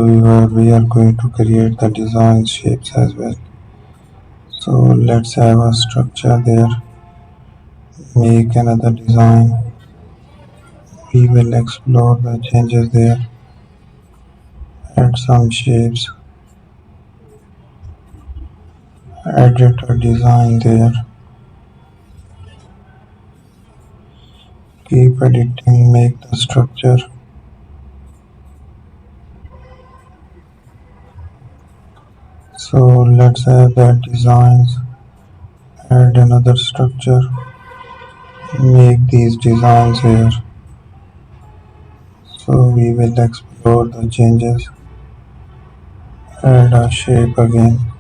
viewer, we are going to create the design shapes as well. So let's have a structure there, make another design. We will explore the changes there, add some shapes, edit a design there, keep editing, make the structure. So let's have that designs, add another structure, make these designs here. So we will explore the changes, add a shape again.